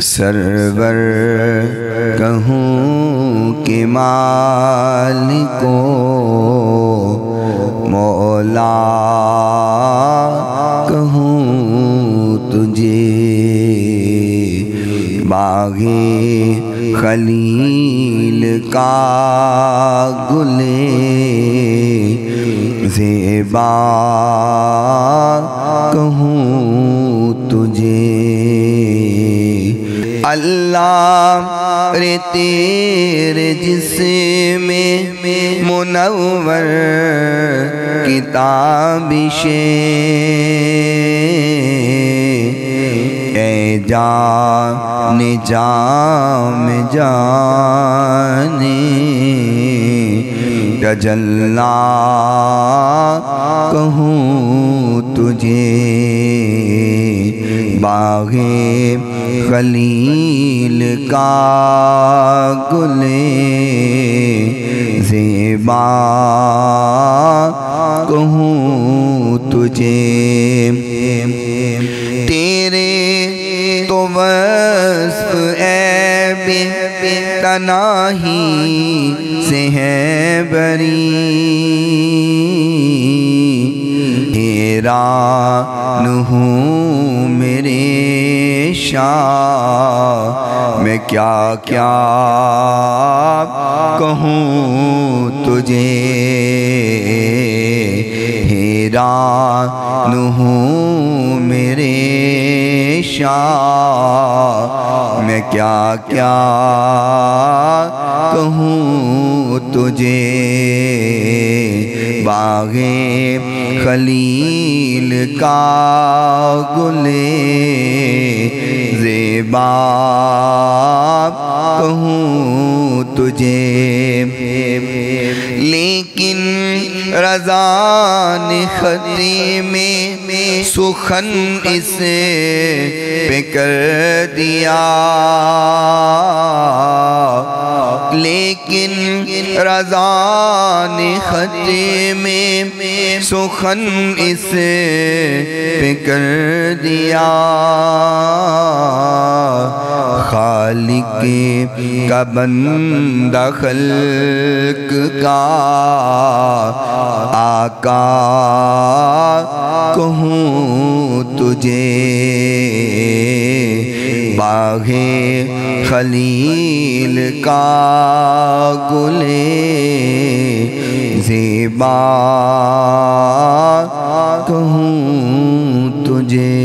سرور کہوں کہ مالکو مولا کہوں تجھے، باغ خلیل کا گلے زیبا کہوں تجھے، اللہ رے تیرے جسم منور کتابشیں، اے جان جام جانے تجلا کہوں تجھے، باغ خلیل کا گلے زیبا کہوں تجھے، تیرے تو وصف عیب تناہی سے ہے بری، حیران ہوں میرے شاہ میں کیا کیا کہوں تجھے، حیران ہوں میرے شاہ میں کیا کیا کہوں تجھے، باغ خلیل کا گلے زیبا کہوں تجھے، لیکن رضا نے خطے میں سخن اس پہ کر دیا، لیکن رضا نے خطے میں سخن اس پہ کر دیا، خالق کا بندہ خلق کا آقا کہوں تجھے، باغ خلیل کا گلے زیبا کہوں تجھے۔